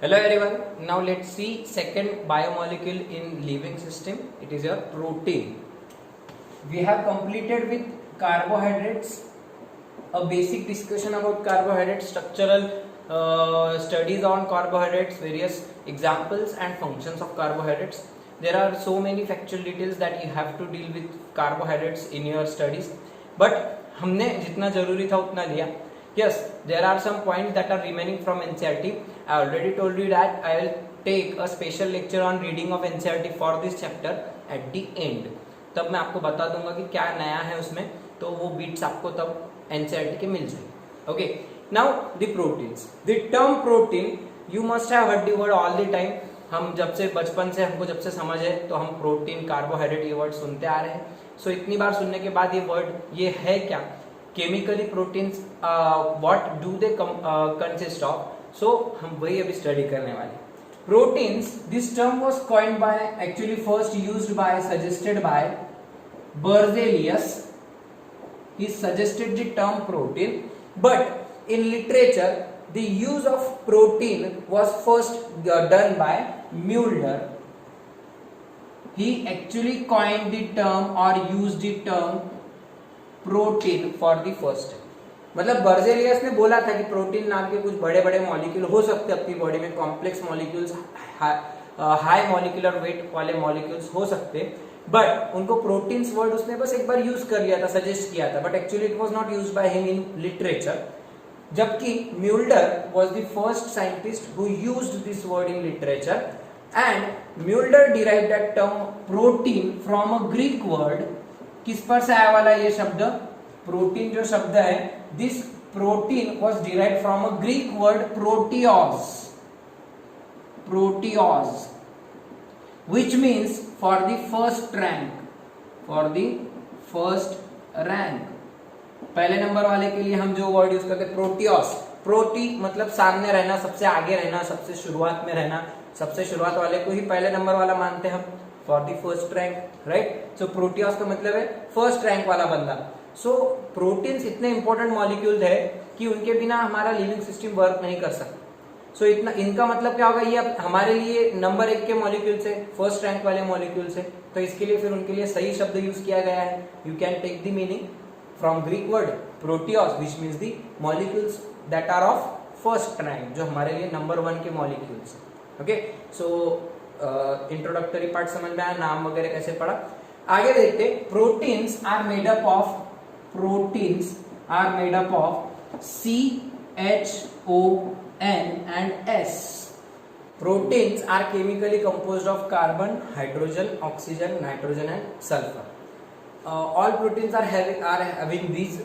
Hello everyone. Now let's see second biomolecule in living system. It is your protein. We have completed with carbohydrates, a basic discussion about carbohydrates, structural studies on carbohydrates, various examples and functions of carbohydrates. There are so many factual details that you have to deal with carbohydrates in your studies, but हमने जितना जरूरी था उतना लिया. Yes, there are some points that are remaining from NCERT. I already told you that I will take a special lecture on reading of NCERT for this chapter at the end. तब मैं आपको बता दूंगा कि क्या नया है उसमें, तो वो बीट्स आपको तब NCERT के मिल जाएंगे. Okay, now the proteins. The term protein you must have heard the word all the time. हम जब से बचपन से हमको जब से समझ है तो हम प्रोटीन कार्बोहाइड्रेट ये वर्ड सुनते आ रहे हैं. सो इतनी बार सुनने के बाद ये वर्ड ये है क्या, chemically proteins what do they consist of, so हम वही अभी स्टडी करने वाले. Proteins, this term was coined by, actually first used by, suggested by Berzelius. He suggested the term protein, but in literature the use of protein was first done by Mueller. He actually coined the term or used the term protein for the first time. मतलब Berzelius ने बोला था कि protein नाम के कुछ बड़े बड़े मॉलिक्यूल हो सकते हैं अपनी बॉडी में, complex molecules, high molecular weight वाले मॉलिक्यूल्स हो सकते, बट उनको प्रोटीन्स वर्ड उसने बस एक बार यूज कर लिया था, सजेस्ट किया था, but actually it was not used by him in literature. जबकि Mulder was the first scientist who used this word in literature, and Mulder derived that term protein from a Greek word. किस पर से आया वाला ये शब्द, protein जो शब्द है, this protein was derived from a Greek word proteios. Proteios which means for the first rank, for the first rank. पहले नंबर वाले के लिए हम जो वर्ड यूज करते हैं प्रोटियोस. प्रोटी मतलब सामने रहना, सबसे आगे रहना, सबसे शुरुआत में रहना, सबसे शुरुआत वाले को ही पहले नंबर वाला मानते हैं हम, for the first rank, right. So proteios का मतलब है फर्स्ट रैंक वाला बंदा. सो प्रोटीन्स इतने इंपॉर्टेंट मॉलिक्यूल है कि उनके बिना हमारा लिविंग सिस्टम वर्क नहीं कर सकता. सो इतना इनका मतलब क्या होगा, ये हमारे लिए नंबर 1 के मॉलिक्यूल्स है, फर्स्ट रैंक वाले मॉलिक्यूल्स है, तो इसके लिए फिर उनके लिए सही शब्द यूज किया गया है. You can take the meaning from Greek word proteios which means the molecules that are of first rank, जो हमारे लिए नंबर 1 के molecules. Okay, so introductory part समझ में आया, नाम वगैरह कैसे पढ़ा. आगे देखते. Proteins are made up of, proteins are made up of CHON and S. Proteins are chemically composed of carbon, hydrogen, oxygen, nitrogen and sulfur. All proteins are having these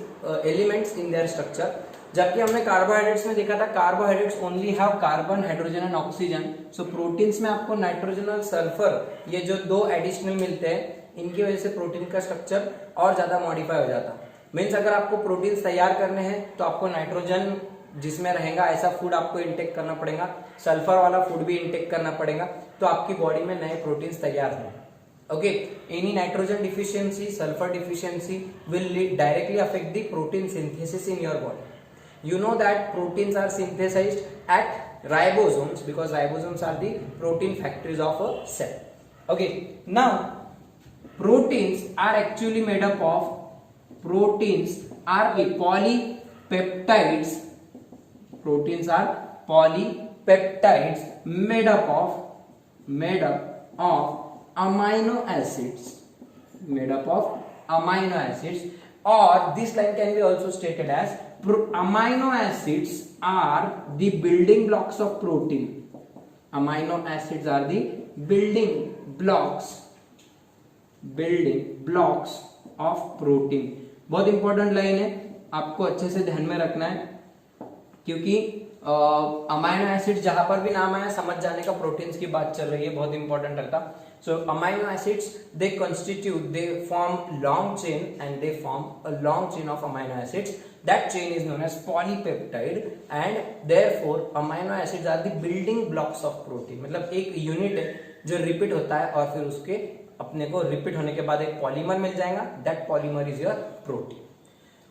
elements in their structure. जबकि हमने carbohydrates में देखा था, carbohydrates only have carbon, hydrogen and oxygen. So proteins में आपको nitrogen और sulphur, ये जो दो एडिशनल मिलते हैं, इनकी वजह से प्रोटीन का स्ट्रक्चर और ज्यादा मॉडिफाई हो जाता. मीन्स अगर आपको प्रोटीन्स तैयार करने हैं तो आपको नाइट्रोजन जिसमें रहेगा ऐसा फूड आपको इंटेक करना पड़ेगा, सल्फर वाला फूड भी इंटेक करना पड़ेगा, तो आपकी बॉडी में नए प्रोटीन्स तैयार होंगे. Okay, any nitrogen deficiency, sulphur deficiency will directly affect the protein synthesis in your body. You know that proteins are synthesized at ribosomes because ribosomes are the protein factories of a cell. Okay, now proteins are actually made up of, proteins are polypeptides. Proteins are polypeptides made up of amino acids, made up of amino acids, or this line can be also stated as amino acids are the building blocks of protein. Amino acids are the building blocks of protein. बहुत important line है, आपको अच्छे से ध्यान में रखना है, क्योंकि अमाइनो एसिड्स जहां पर भी नाम आया समझ जाने का प्रोटीन्स की बात चल रही है, बहुत इंपॉर्टेंट रहता. So amino acids they constitute, they form long chain and they form a long chain of amino acids. That chain is known as polypeptide and therefore amino acids are the building blocks of protein. मतलब एक unit है जो repeat होता है और फिर उसके अपने को रिपीट होने के बाद एक पॉलीमर मिल जाएगा, that polymer is your protein.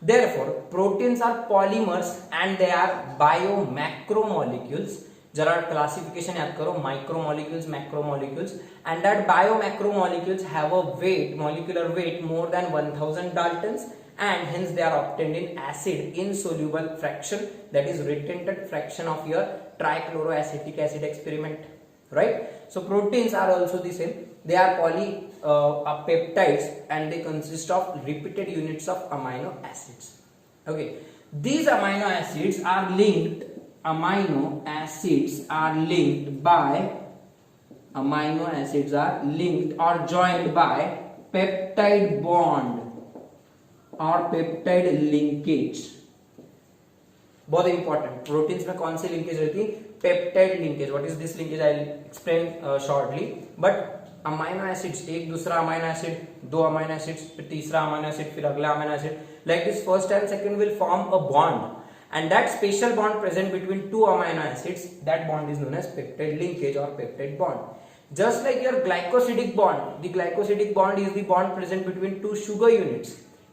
Therefore, proteins are polymers and they are biomacromolecules. जरा क्लासिफिकेशन याद करो, micromolecules, macromolecules, and that biomacromolecules have a weight, molecular weight more than 1000 Daltons, and hence they are obtained in acid insoluble fraction, that is retented fraction of your trichloroacetic acid experiment, right? So proteins are also the same. They are polypeptides and they consist of repeated units of amino acids. Okay, these amino acids are linked or joined by peptide bond और peptide linkage. बहुत important, proteins में कौन सी linkage रहती है? Peptide linkage. What is this linkage? I will explain shortly. But amino acids, एक दूसरा amino acid, दो amino acids, फिर तीसरा अमाइनो एसिड, फिर अगला amino acid, like this first and second will form a bond, and that special bond present between two amino acids, that bond is known as peptide linkage or peptide bond. Just like your glycosidic bond, the glycosidic bond is the bond present between two sugar units.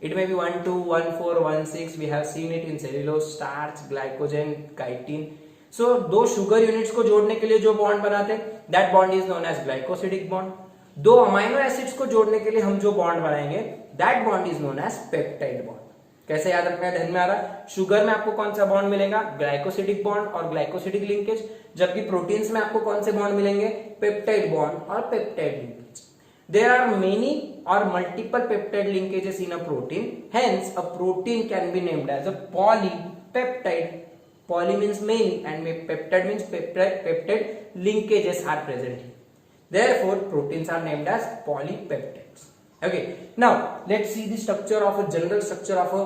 It may be 1, 2, 1, 4, 1, 6. We have seen it in cellulose, starch, glycogen, chitin. So दो sugar units को जोड़ने के लिए जो bond बनाते हैं, that bond is known as glycosidic bond. दो amino acids को जोड़ने के लिए हम जो bond बनाएंगे, that bond is known as peptide bond. कैसे याद रखना है? ध्यान में आ रहा है? शुगर में आपको कौन सा बॉन्ड मिलेगा? ग्लाइकोसिडिक बॉन्ड और ग्लाइकोसिडिक लिंकेज. जबकि प्रोटीन्स में आपको कौन से बॉन्ड मिलेंगे? पेप्टाइड बॉन्ड और peptide linkage. There are many or multiple peptide linkages in a protein. Hence, a protein can be named as a polypeptide. Poly means many and peptide means peptide linkages are present. Therefore, proteins are named as polypeptides. Okay. Now, let's see the structure of a general structure of a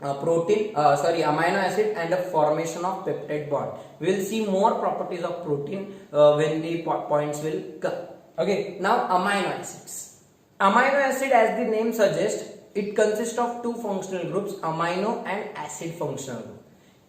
amino acid and the formation of peptide bond. We will see more properties of protein when the points will come. Okay, now amino acids. Amino acid, as the name suggests, it consists of two functional groups, amino and acid functional group.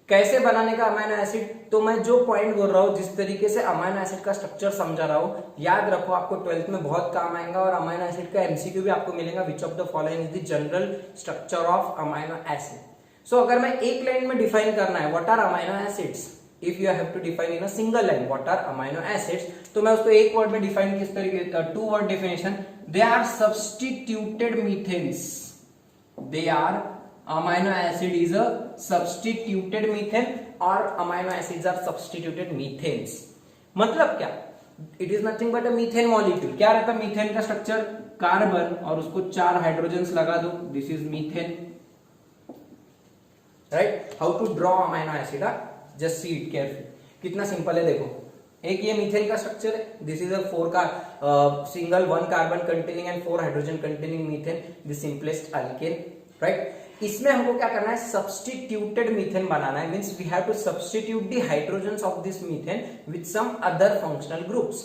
कैसे बनाने का amino acid? तो मैं जो point बोल रहा हूँ, जिस तरीके से अमाइनो एसिड का स्ट्रक्चर समझा रहा हूँ, याद रखो, आपको 12th में बहुत काम आएगा. और अमाइनो एसिड का एमसीक्यू भी आपको मिलेगा. Which of the following is the general structure of amino acid? So अगर मैं एक लाइन में डिफाइन करना है what are amino acids, if you have to define in a single line what are amino acids, तो मैं उसको एक वर्ड में डिफाइन किस तरीके, two word definition. They are substituted methanes. They are amino acid is a substituted methane or amino acids are substituted methanes. मतलब क्या? It is nothing but a methane molecule. क्या रहता है मीथेन का structure? Carbon और उसको 4 hydrogens लगा दो. This is methane, right? How to draw amino acid? Just see it carefully. कितना सिंपल है देखो. एक ये मीथेन का स्ट्रक्चर है. दिस इज अ 4 का single 1 carbon containing and 4 hydrogen containing methane, the simplest alkane, right? इसमें हमको क्या करना है? सब्स्टिट्यूटेड मीथेन बनाना है. Means we have to substitute the hydrogens of this methane with some other functional groups.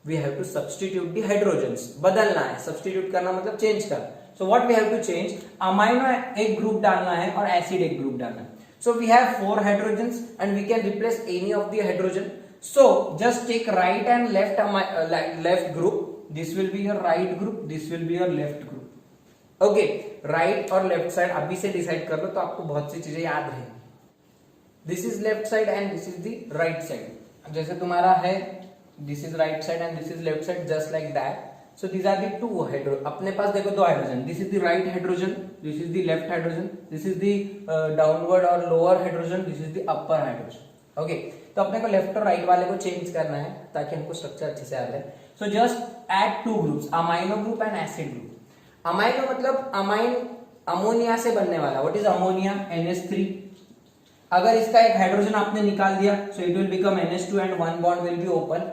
We have to substitute the hydrogens. बदलना है. Substitute करना मतलब चेंज करना. So what we have to change? Amino एक group डालना है और acid एक ग्रुप डालना है. So we have 4 hydrogens and we can replace any of the hydrogen. So just take right and left group. This will be your right group, this will be your left group. Okay, right और left side अभी से decide कर लो तो आपको बहुत सी चीजें याद रहेंगी. This is left side and this is the right side. जैसे तुम्हारा है this is right side and this is left side, just like that. So these are the 2 hydrogen. अपने पास देखो 2 hydrogen. This is the right hydrogen, this is the left hydrogen, this is the downward और lower hydrogen, this is the upper hydrogen. Okay, तो अपने को left और right वाले को चेंज करना है ताकि हमको स्ट्रक्चर अच्छे से याद रहे. So just add 2 groups, amino group and acid group. Amino मतलब अमाइन, अमोनिया से बनने वाला. What is ammonia? NH3. अगर इसका एक हाइड्रोजन आपने निकाल दिया so it will become NH2 and 1 bond will be open,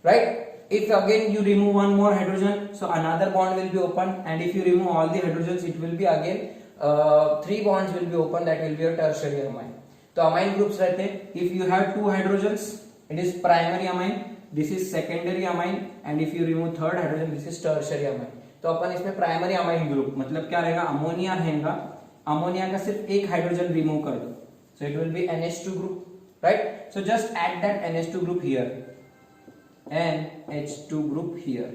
right? If again you remove one more hydrogen, so another bond will be open, and if you remove all the hydrogens, it will be again 3 bonds will be open. That will be a tertiary amine. तो amine groups रहते हैं. If you have 2 hydrogens, it is primary amine. This is secondary amine, and if you remove third hydrogen, this is tertiary amine. तो अपन इसमें primary amine group मतलब क्या रहेगा? Ammonia रहेगा. Ammonia का सिर्फ एक हाइड्रोजन रिमूव कर दो, so it will be NH2 group, right? So just add that NH2 group here, NH2 group here.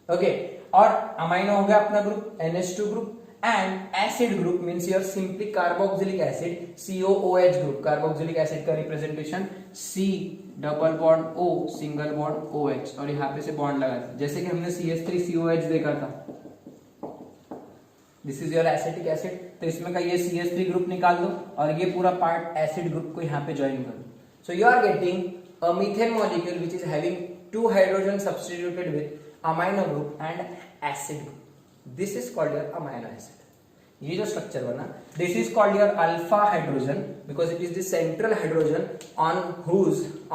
Okay, और अमाइनो हो गया अपना group NH2 group. And acid group means your simply carboxylic acid, COOH group. Carboxylic acid का representation C double bond O, single bond OH, और यहाँ पे से bond लगा दिया, जैसे कि हमने CH3COH देखा था। This is your acetic acid, तो इसमें का ये CH3 ग्रुप निकाल दो और ये पूरा पार्ट एसिड ग्रुप को यहाँ पे ज्वाइन कर दो। So you are getting a methane molecule which is having 2 hydrogen substituted with amino group and acid group. This is called your amino acid. ये जो स्ट्रक्चर बना, this is called your alpha hydrogen because it is the central hydrogen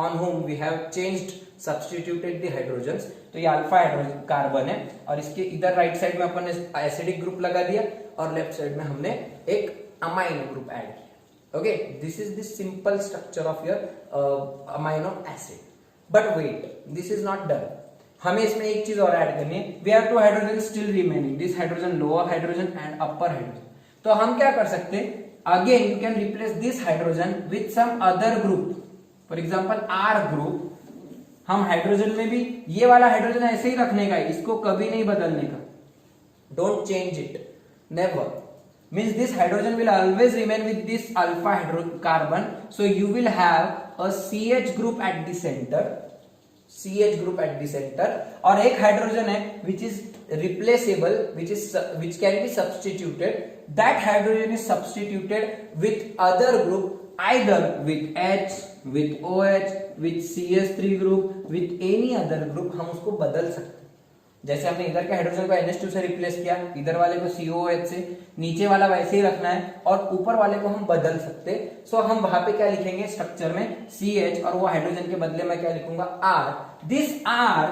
on whom we have changed substituted the hydrogens। तो ये alpha hydrogen carbon है और इसके इधर right side में अपन ने एसिडिक ग्रुप लगा दिया और लेफ्ट साइड में हमने एक अमाइनो ग्रुप ऐड किया। Okay, this is the simple structure of your amino acid. But wait, this is not done. हमें इसमें एक चीज और ऐड करनी है। We have 2 hydrogen still remaining, this hydrogen lower hydrogen and upper hydrogen. तो हम क्या कर सकते हैं, again you can replace this hydrogen with some other group, for example R group. हम हाइड्रोजन में भी ये वाला हाइड्रोजन ऐसे ही रखने का है, इसको कभी नहीं बदलने का। Don't change it, never. Means this hydrogen will always remain with this alpha carbon, so you will have a CH group at the centre, CH group at the centre, और एक हाइड्रोजन है which is replaceable, which can be substituted. That hydrogen is substituted with other group, either with H, with OH, with CH3 group, with any other group। हम उसको बदल सकते हैं। जैसे हमने इधर के हाइड्रोजन को NH2 से रिप्लेस किया, इधर वाले को COOH से, नीचे वाला वैसे ही रखना है और ऊपर वाले को हम बदल सकते हैं। सो हम वहां पे क्या लिखेंगे स्ट्रक्चर में CH, और वो हाइड्रोजन के बदले में क्या लिखूंगा R। This R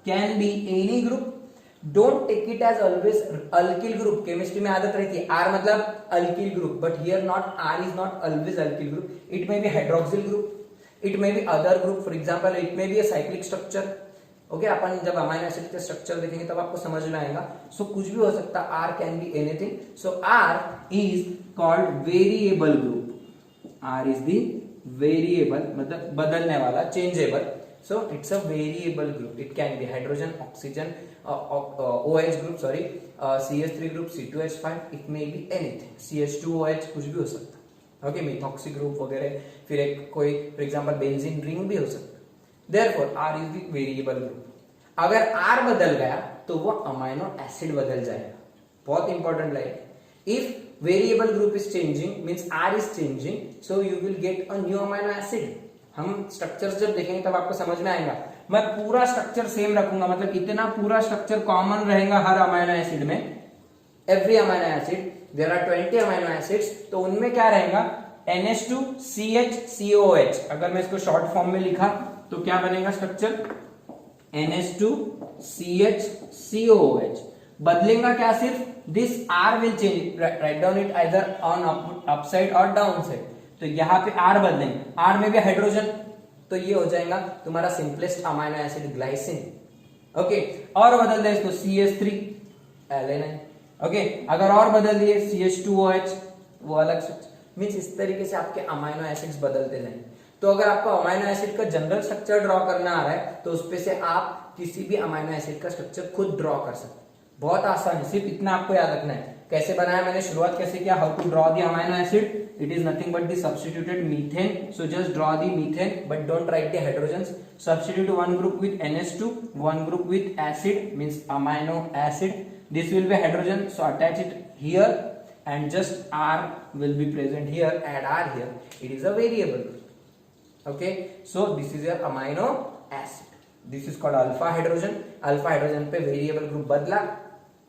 can be any group. Don't take it as always alkyl group. Chemistry में आदत रहती है R मतलब alkyl group, but here not, R is not always alkyl group. It may be hydroxyl group, it may be other group, for example it may be a cyclic structure. Okay, अपन जब amino acid के structure देखेंगे तब आपको समझ में आएगा। सो कुछ भी हो सकता है, R can be anything. So R is called variable group. R is the variable मतलब बदलने वाला, changeable. So it's a variable group. It can be hydrogen, oxygen, OH group, sorry, CH3 group, C2H5. It may be anything. CH2OH कुछ भी हो सकता है। Okay, methoxy group वगैरह, फिर एक कोई for example benzene ring भी हो सकता है। Therefore R is the variable group. अगर R बदल गया तो वो अमाइनो एसिड बदल जाएगा। बहुत important line. If variable group is changing means R is changing, so you will get a new amino acid. हम स्ट्रक्चर्स जब देखेंगे तब आपको समझ में आएगा। मैं पूरा स्ट्रक्चर सेम रखूंगा, मतलब इतना पूरा स्ट्रक्चर कॉमन रहेगा हर अमाइनो एसिड में। Every amino acid, there are 20 amino acids, तो उनमें क्या रहेगा NH2CH-COOH। अगर मैं इसको शॉर्ट फॉर्म में लिखा तो क्या बनेगा स्ट्रक्चर NH2CH-COOH। बदलेगा क्या, सिर्फ this R will change, write down it either on up side और डाउन साइड। तो यहाँ पे R बदलेंगे, R में भी हाइड्रोजन, तो ये हो जाएगा तुम्हारा simplest amino acid glycine. Okay, और बदल दे इसको CH3 एलेनाइन। ओके, अगर और बदल दिए CH2OH, वो अलग स्ट्रक्चर। मींस इस तरीके से आपके अमाइनो एसिड्स बदलते जाएंगे। तो अगर आपको अमाइनो एसिड का जनरल स्ट्रक्चर ड्रॉ करना आ रहा है तो उसपे से आप किसी भी अमाइनो एसिड का स्ट्रक्चर खुद ड्रॉ कर सकते हैं। बहुत आसान है, सिर्फ इतना आपको याद रखना है। कैसे बनाया, मैंने शुरुआत कैसे किया, how to draw the amino acid. It is nothing but the substituted methane. So just draw the methane, but don't write the hydrogens. Substitute one group with NH2, one group with acid, means amino acid. This will be hydrogen, so attach it here, and just R will be present here. Add R here. It is a variable group. Okay, so this is your amino acid. This is called alpha hydrogen. Alpha hydrogen पे variable group बदला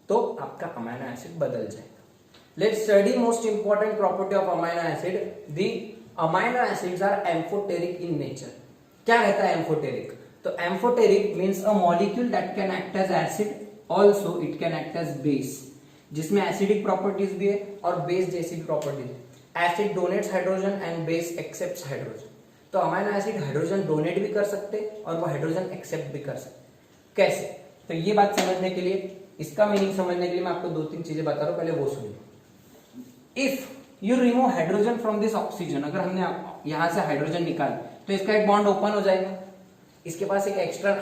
तो आपका amino acid बदल जाएगा। Let's study most important property of amino acid. The amino acids are amphoteric in nature. क्या रहता है amphoteric? तो amphoteric means a molecule that can act as acid, also it can act as base. जिसमें acidic properties भी है और base जैसी भी properties है। Acid donates hydrogen and base accepts hydrogen. तो amino acid hydrogen donate भी कर सकते और वो hydrogen accept भी कर सकते। कैसे? तो ये बात समझने के लिए, इसका मीनिंग समझने के लिए मैं आपको 2-3 चीजें बता रहा हूँ, पहले वो सुनिए। If you remove hydrogen from this oxygen, अगर हमने यहां से हाइड्रोजन निकाल तो इसका एक बॉन्ड ओपन हो जाएगा। इसके पास एक एक्स्ट्रा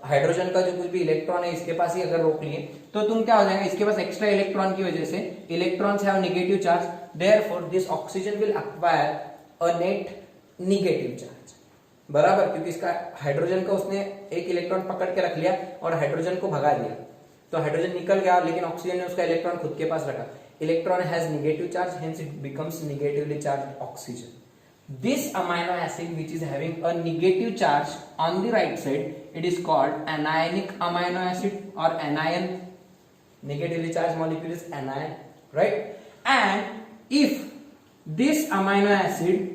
हाइड्रोजन का जो कुछ भी इलेक्ट्रॉन है इसके पास ही अगर रोक लिए तो तुम क्या हो जाएगा, इसके पास एक्स्ट्रा इलेक्ट्रॉन की वजह से electrons have negative charge, therefore this oxygen will acquire a net negative charge. बराबर, क्योंकि इसका हाइड्रोजन का उसने एक इलेक्ट्रॉन पकड़ के रख लिया और हाइड्रोजन को भगा दिया, तो हाइड्रोजन निकल गया, लेकिन ऑक्सीजन ने उसका इलेक्ट्रॉन खुद के पास रखा. Electron has negative charge, hence it becomes negatively charged oxygen. This amino acid which is having a negative charge on the right side, it is called anionic amino acid or anion. Negatively charged molecule is anion, right? And if this amino acid,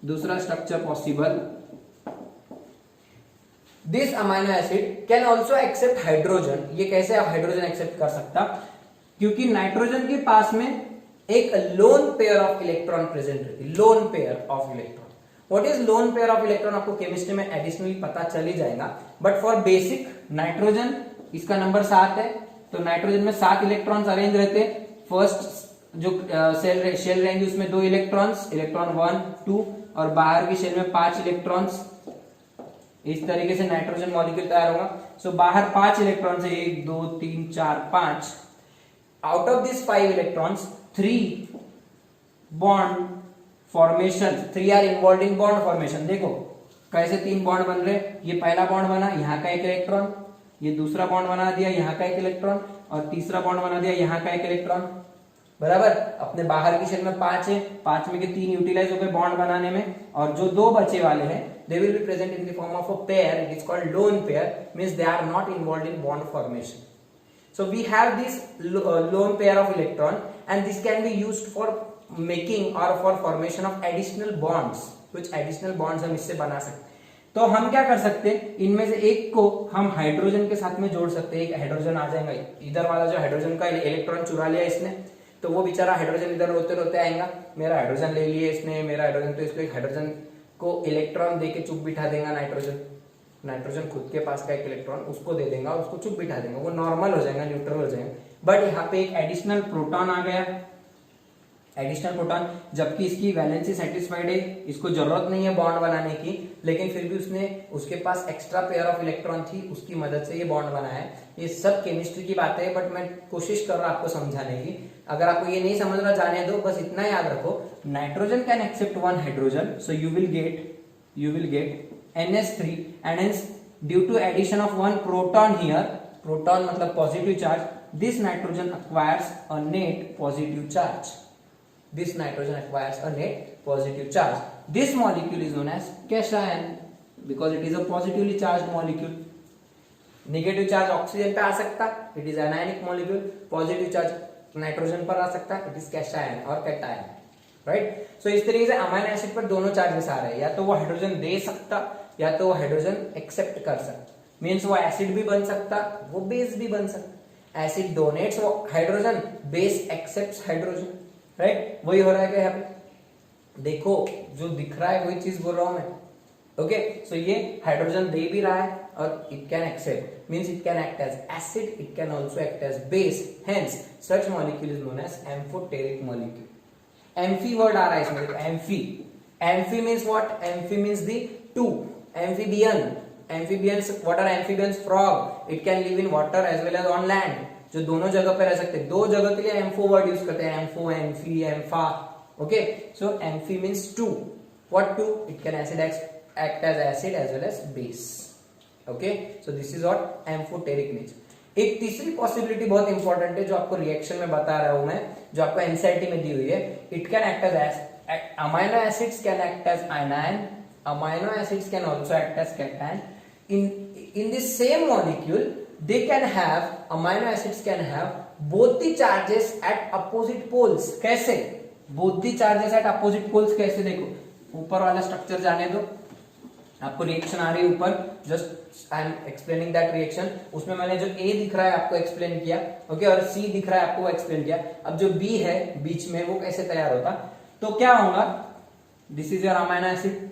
दूसरा structure possible, this amino acid can also accept hydrogen. ये कैसे hydrogen accept कर सकता? क्योंकि nitrogen के पास में एक lone pair of electron present रहती है. Lone pair of electron, what is lone pair of electron आपको केमिस्ट्री में एडिशनली पता चल ही जाएगा. बट फॉर बेसिक, नाइट्रोजन इसका नंबर 7 है, तो नाइट्रोजन में 7 इलेक्ट्रॉन्स अरेंज रहते हैं. फर्स्ट जो शेल रहेंगे उसमें 2 इलेक्ट्रॉन्स, इलेक्ट्रॉन 1 2, और बाहर की शेल में 5 इलेक्ट्रॉन्स. इस तरीके से नाइट्रोजन मॉलिक्यूल तैयार होगा. सो बाहर 5 इलेक्ट्रॉन्स है, 1 2 3 4 5. Out of this 5 electrons 3 bond formation, 3 are involve in bond formation. देखो कैसे 3 बॉन्ड बन रहे. ये पहला बॉन्ड बना, यहाँ का एक इलेक्ट्रॉन, ये दूसरा बॉन्ड बना दिया, यहाँ का एक इलेक्ट्रॉन, और तीसरा बॉन्ड बना दिया, यहाँ का एक इलेक्ट्रॉन. बराबर. अपने बाहर की शेल में 5 है, 5 में के 3 यूटिलाइज हो गए बॉन्ड बनाने में, और जो 2 बचे वाले हैं they will be present in the form of a pair. It is called lone pair, means they are not involved in bond formation. So we have this lone pair of electron, and this can be used for making or for formation of additional bonds. कुछ additional bonds हम इससे बना सकते हैं. तो हम क्या कर सकते हैं, इनमें से एक को हम हाइड्रोजन के साथ में जोड़ सकते हैं. एक हाइड्रोजन आ जाएगा, इधर वाला जो हाइड्रोजन का इलेक्ट्रॉन चुरा लिया इसने, तो वो बेचारा हाइड्रोजन इधर रोते रोते आएगा, मेरा हाइड्रोजन ले लिए इसने, मेरा हाइड्रोजन, तो इसको एक हाइड्रोजन को इलेक्ट्रॉन देके चुप बिठा देगा नाइट्रोजन. नाइट्रोजन खुद के पास का एक इलेक्ट्रॉन उसको दे देगा, उसको चुप बिठा देगा, वो नॉर्मल हो जाएगा, न्यूट्रल हो जाएगा. बट यहाँ पे एक एडिशनल प्रोटॉन आ गया, एडिशनल प्रोटॉन, जबकि इसकी वैलेंसी सेटिस्फाइड है, इसको जरूरत नहीं है बॉन्ड बनाने की, लेकिन फिर भी उसने उसके पास एक्स्ट्रा पेयर ऑफ इलेक्ट्रॉन थी, उसकी मदद से ये बॉन्ड बनाया है. ये सब केमिस्ट्री की बातें है, बट मैं कोशिश कर रहा हूं आपको समझाने की. अगर आपको ये नहीं समझ रहा, जाने दो, बस इतना याद रखो, nitrogen can accept 1 hydrogen, so you will get NH3, and hence due to addition of 1 proton here, proton मतलब positive charge, this nitrogen acquires a net positive charge. This nitrogen acquires a net positive charge. This molecule is known as cation because it is a positively charged molecule. Negative charge oxygen पे आ सकता, it is anionic molecule. Positive charge nitrogen पर आ सकता, it is cation और cation. Right. सो इस तरीके से amino acid पर दोनों चार्जेस आ रहे हैं, या तो वो हाइड्रोजन दे सकता या तो वो हाइड्रोजन एक्सेप्ट कर सकता. मींस वो एसिड भी बन सकता, वो बेस भी बन सकता. Acid donates hydrogen, base accepts hydrogen. Right. वही हो रहा है क्या यहाँ पे? देखो जो दिख रहा है वही चीज बोल रहा हूं मैं. ओके. सो ये हाइड्रोजन दे भी रहा है और it can accept, means it can act as acid, it can also act as base. Hence such molecule is known as amphoteric molecule. Amphi word आ रहा है इसमें, amphi. Amphi means what? Amphi means the 2. Amphibian. Amphibians, what are amphibians? Frog. It can live in water as well as on land. जो दोनों जगह पे रह सकते हैं. 2 जगह के लिए एम्फो वर्ड यूज करते हैं, ampho, amphi, ANFA. Okay. So amphi means 2. What 2? It can act as acid as well as base. Okay. So this is what amphoteric nature. एक तीसरी पॉसिबिलिटी बहुत इंपॉर्टेंट है जो आपको रिएक्शन में बता रहा हूं मैं, जो आपको एनसीईआरटी में दी हुई है. It can act as amino acids can act as anion. Amino acids can also act as cation. In the same molecule, they can have, amino acids can have both the charges at opposite poles. कैसे? Both the charges at opposite poles कैसे? देखो ऊपर वाला structure जाने दो, आपको reaction आ रही है ऊपर. Just I am explaining that reaction. उसमें मैंने जो A दिख रहा है आपको एक्सप्लेन किया, ओके, और C दिख रहा है आपको एक्सप्लेन किया. अब जो B है बीच में, वो कैसे तैयार होता? तो क्या होगा? This is your amino acid,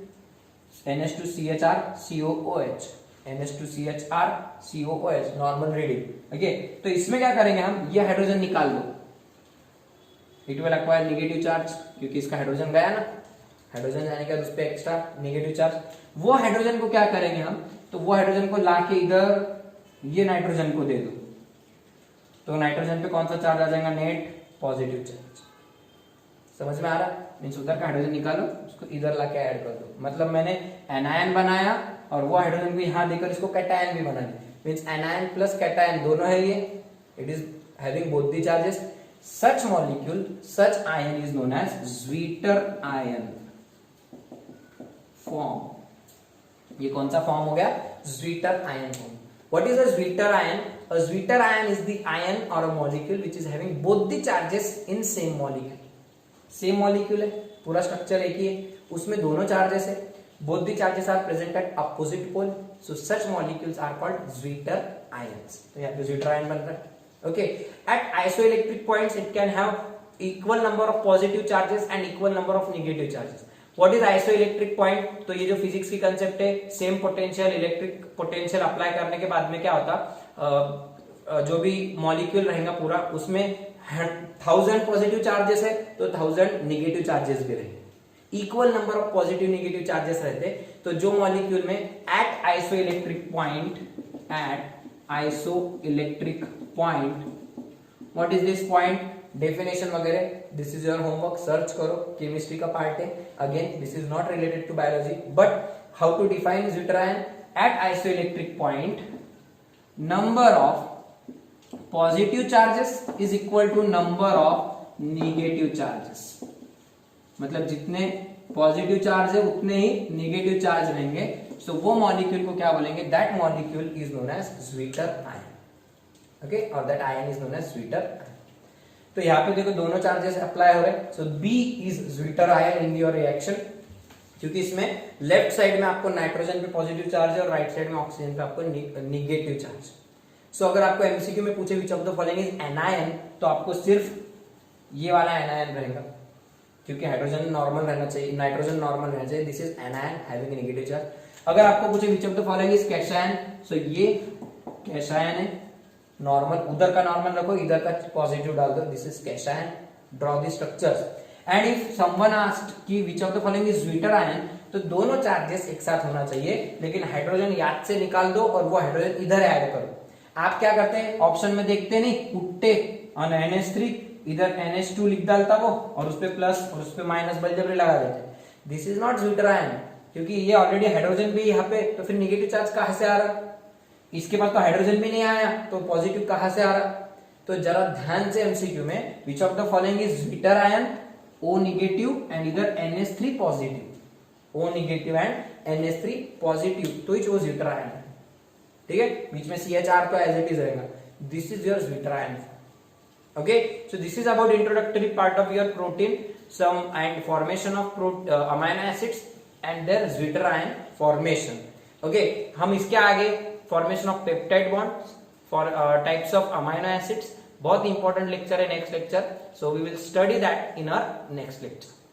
NH2CHR COOH, NH2CHR COOH, normal reading. Okay. तो इसमें क्या करेंगे हम? ये हाइड्रोजन निकाल दो, it will acquire negative charge, क्योंकि इसका हाइड्रोजन गया ना, हाइड्रोजन जाने के बाद उस पर एक्स्ट्रा नेगेटिव चार्ज. वो हाइड्रोजन को क्या करेंगे हम? तो वो हाइड्रोजन को लाके इधर ये नाइट्रोजन को दे दो, तो नाइट्रोजन पे कौन सा चार्ज आ जाएगा? Net positive charge. समझ में आ रहा है? मीन्स उधर का हाइड्रोजन निकालो, उसको इधर लाके ऐड कर दो। मतलब मैंने एनायन बनाया और वो हाइड्रोजन को यहाँ देकर इसको कैटायन भी बना दिया, मीन्स एनायन प्लस कैटायन दोनों है ये, it is having both the charges. Such molecule, such ion is known as zwitterion form. ये कौन सा फॉर्म हो गया? Zwitterion form. What is a Zwitter ion? A Zwitter ion is the ion or a molecule which is having both the charges in same molecule. Same molecule है, पूरा structure एक ही है, उसमें दोनों चार्जेस है, both the charges are present at opposite pole, so such molecules are called Zwitter ions. तो यहाँ पे Zwitter ion बन रहा है. Okay, at isoelectric points it can have equal number of positive charges and equal number of negative charges. What is isoelectric point? तो ये जो physics की कंसेप्ट है, same potential electric potential apply करने के बाद में क्या होता, जो भी मॉलिक्यूल रहेगा पूरा उसमें 1000 पॉजिटिव चार्जेस है तो 1000 नेगेटिव चार्जेस भी रहेंगे। Equal number of positive negative charges रहते तो जो मॉलिक्यूल में at isoelectric point, what is this point, definition वगैरह, this is your homework, search करो, केमिस्ट्री का पार्ट है, again this is not related to biology, but how to define zwitterion? At isoelectric point number of positive charges is equal to number of negative charges. मतलब जितने positive charge है उतने ही negative charge रहेंगे, सो वो molecule को क्या बोलेंगे? That molecule is known as zwitterion. Okay, और that ion is known as zwitterion. तो यहाँ पे देखो दोनों चार्जेस अप्लाई हो रहे हैं, so B is zwitterion in your reaction, क्योंकि इसमें लेफ्ट साइड में आपको नाइट्रोजन पे पॉजिटिव चार्ज है और राइट साइड में ऑक्सीजन पे आपको निगेटिव चार्ज। सो अगर आपको एमसीक्यू में पूछे which of the following is anion, तो आपको सिर्फ ये वाला एनायन रहेगा, क्योंकि हाइड्रोजन नॉर्मल रहना चाहिए, नाइट्रोजन नॉर्मल रहना चाहिए, this is anion having negative charge. अगर आपको पूछे which of the following is cation, so ये कैशायन है, नॉर्मल, उधर का नॉर्मल रखो, इधर का पॉजिटिव डाल दो, this is cation, draw the structures. And if someone asked कि which of the following is zwitterion, तो दोनों चार्जेस एक साथ होना चाहिए, लेकिन हाइड्रोजन याद से निकाल दो और वो हाइड्रोजन इधर ऐड करो। आप क्या करते हैं, ऑप्शन में देखते नहीं, उठते ऑन NH3, इधर NH2 लिख डालता वो, और उस पे प्लस और उस पे माइनस बलजबरी लगा देते। This is not zwitter ion, क्योंकि ये ऑलरेडी हाइड्रोजन भी यहाँ पे, तो फिर नेगेटिव चार्ज कहां से आ रहा? इसके पास तो हाइड्रोजन भी नहीं आया, तो पॉजिटिव कहां से आ रहा? तो जरा ध्यान से एमसीक्यू में, विच of the following is zwitter ion, O negative and इधर NH3 positive, O negative and NH3 positive, तो ही वो ज्विटर आयन है। ठीक है, बीच में CH4 तो एज इट इज रहेगा, this is your zwitterion. Okay, so this is about introductory part of your protein, some and formation of amino acids and their zwitterion formation. Okay, हम इसके आगे formation of peptide bonds for types of amino acids, बहुत important lecture है next lecture, so we will study that in our next lecture.